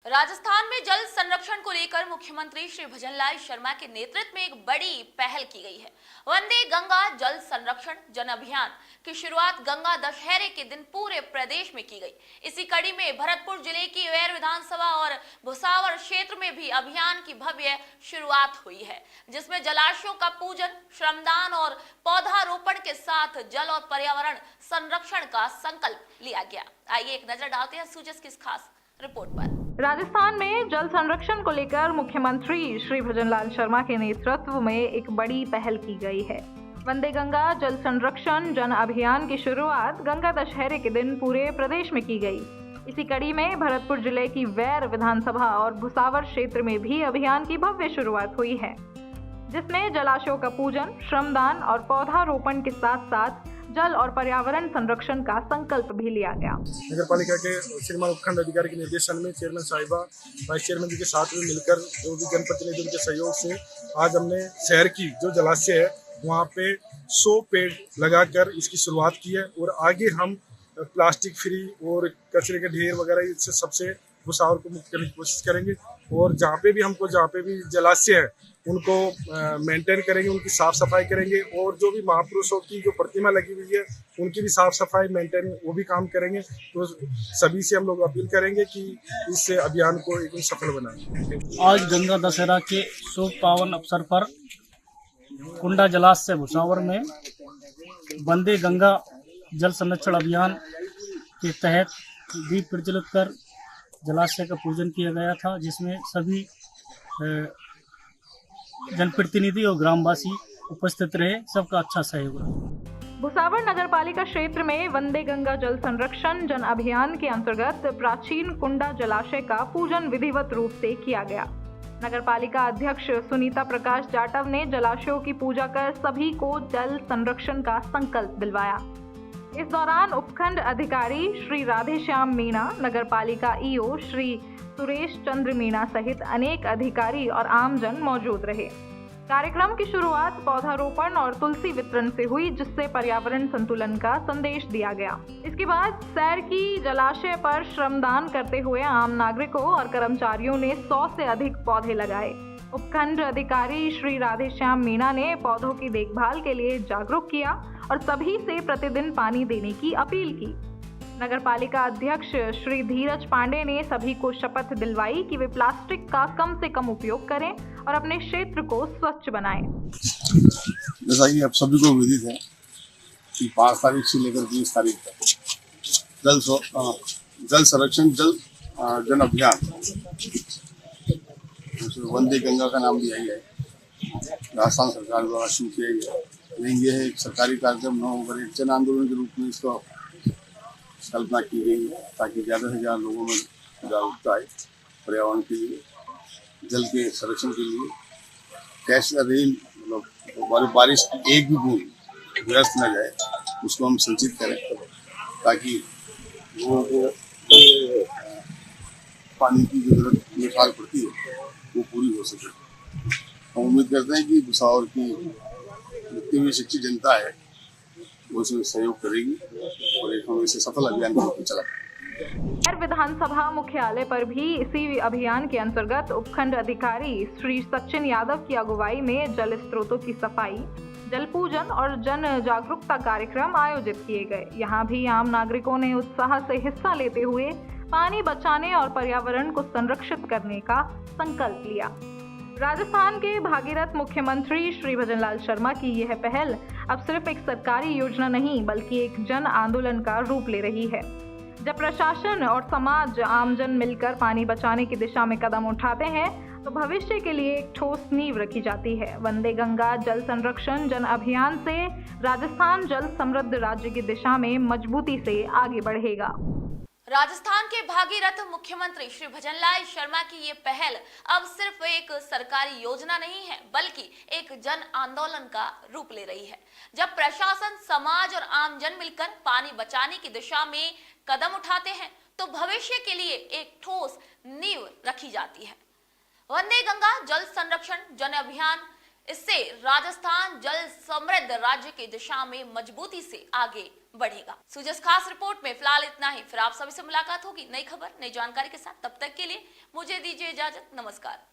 राजस्थान में जल संरक्षण को लेकर मुख्यमंत्री श्री भजनलाल शर्मा के नेतृत्व में एक बड़ी पहल की गई है। वंदे गंगा जल संरक्षण जन अभियान की शुरुआत गंगा दशहरे के दिन पूरे प्रदेश में की गई। इसी कड़ी में भरतपुर जिले की वैर विधानसभा और भुसावर क्षेत्र में भी अभियान की भव्य शुरुआत हुई है, जिसमें जलाशयों का पूजन, श्रमदान और पौधारोपण के साथ जल और पर्यावरण संरक्षण का संकल्प लिया गया। आइए एक नजर डालते हैं सूचस की इस खास रिपोर्ट पर। राजस्थान में जल संरक्षण को लेकर मुख्यमंत्री श्री भजनलाल शर्मा के नेतृत्व में एक बड़ी पहल की गई है। वंदे गंगा जल संरक्षण जन अभियान की शुरुआत गंगा दशहरे के दिन पूरे प्रदेश में की गई। इसी कड़ी में भरतपुर जिले की वैर विधानसभा और भुसावर क्षेत्र में भी अभियान की भव्य शुरुआत हुई है, जिसमें जलाशयों का पूजन, श्रमदान और पौधारोपण के साथ साथ जल और पर्यावरण संरक्षण का संकल्प भी लिया गया। नगर पालिका के श्रीमान उपखंड अधिकारी के निर्देशन में चेयरमैन साहिबा, वाइस चेयरमैन जी के साथ में मिलकर जो भी जनप्रतिनिधियों के सहयोग से आज हमने शहर की जो जलाशय है वहाँ पे 100 पेड़ लगाकर इसकी शुरुआत की है और आगे हम प्लास्टिक फ्री और कचरे के ढेर वगैरह इससे सबसे भुसावर को मुक्त करने की कोशिश करेंगे। और जहाँ पे भी जलाशय है उनको मेंटेन करेंगे, उनकी साफ सफाई करेंगे और जो भी महापुरुषों की जो प्रतिमा लगी हुई है उनकी भी साफ सफाई मेंटेन वो भी काम करेंगे। तो सभी से हम लोग अपील करेंगे कि इस अभियान को एकदम सफल बनाएं। आज गंगा दशहरा के शुभ पावन अवसर पर कुंडा जलाशय भुसावर में वंदे गंगा जल संरक्षण अभियान के तहत दीप प्रज्वलित कर जलाशय का पूजन किया गया था, जिसमें सभी जनप्रतिनिधि और ग्रामवासी उपस्थित रहे। सबका अच्छा सहयोग रहा। भुसावर नगर पालिका क्षेत्र में वंदे गंगा जल संरक्षण जन अभियान के अंतर्गत प्राचीन कुंडा जलाशय का पूजन विधिवत रूप से किया गया। नगर पालिका अध्यक्ष सुनीता प्रकाश जाटव ने जलाशयों की पूजा कर सभी को जल संरक्षण का संकल्प दिलवाया। इस दौरान उपखंड अधिकारी श्री राधेश्याम मीणा, नगर पालिका ईओ श्री सुरेश चंद्र मीणा सहित अनेक अधिकारी और आमजन मौजूद रहे। कार्यक्रम की शुरुआत पौधारोपण और तुलसी वितरण से हुई, जिससे पर्यावरण संतुलन का संदेश दिया गया। इसके बाद सैर की जलाशय पर श्रमदान करते हुए आम नागरिकों और कर्मचारियों ने 100 से अधिक पौधे लगाए। उपखंड अधिकारी श्री राधेश्याम मीणा ने पौधों की देखभाल के लिए जागरूक किया और सभी से प्रतिदिन पानी देने की अपील की। नगर पालिका अध्यक्ष श्री धीरज पांडे ने सभी को शपथ दिलवाई कि वे प्लास्टिक का कम से कम उपयोग करें और अपने क्षेत्र को स्वच्छ बनाएं। जैसा कि आप सभी को विदित है कि 5 तारीख से लेकर 20 तारीख तक जल संरक्षण जन अभियान वंदे गंगा का नाम दिया गया है, राजस्थान सरकार द्वारा शुरू किया गया। लेकिन यह एक सरकारी कार्यक्रम न होकर एक जन आंदोलन के रूप में इसको कल्पना की गई है, ताकि ज़्यादा से ज़्यादा लोगों में जागरूकता आए पर्यावरण के लिए, जल के संरक्षण के लिए। कैश रेन मतलब बारिश की एक भी बूंद व्यर्थ न जाए, उसको हम संचित करें ताकि लोगों को पानी की जरूरत निकाल पड़ती है वो पूरी हो सके। हम उम्मीद करते हैं कि भुसावर की जितनी भी शिक्षित जनता है वो इसमें सहयोग करेगी और एक हम इसे सफल अभियान के रूप में चलाएंगे। विधानसभा मुख्यालय पर भी इसी अभियान के अंतर्गत उपखंड अधिकारी श्री सचिन यादव की अगुवाई में जल स्रोतों की सफाई, जल पूजन और जन जागरूकता कार्यक्रम आयोजित किए गए। यहाँ भी आम नागरिकों ने उत्साह से हिस्सा लेते हुए पानी बचाने और पर्यावरण को संरक्षित करने का संकल्प लिया। राजस्थान के भागीरथ मुख्यमंत्री श्री भजनलाल शर्मा की यह पहल अब सिर्फ एक सरकारी योजना नहीं बल्कि एक जन आंदोलन का रूप ले रही है। जब प्रशासन और समाज आमजन मिलकर पानी बचाने की दिशा में कदम उठाते हैं तो भविष्य के लिए एक ठोस नींव रखी जाती है। वंदे गंगा जल संरक्षण जन अभियान से राजस्थान जल समृद्ध राज्य की दिशा में मजबूती से आगे बढ़ेगा। राजस्थान के भागीरथ मुख्यमंत्री श्री भजनलाल शर्मा की ये पहल अब सिर्फ एक सरकारी योजना नहीं है बल्कि एक जन आंदोलन का रूप ले रही है। जब प्रशासन, समाज और आमजन मिलकर पानी बचाने की दिशा में कदम उठाते हैं तो भविष्य के लिए एक ठोस नींव रखी जाती है। वंदे गंगा जल संरक्षण जन अभियान, इससे राजस्थान जल समृद्ध राज्य की दिशा में मजबूती से आगे बढ़ेगा। सुजस खास रिपोर्ट में फिलहाल इतना ही। फिर आप सभी से मुलाकात होगी नई खबर नई जानकारी के साथ। तब तक के लिए मुझे दीजिए इजाजत। नमस्कार।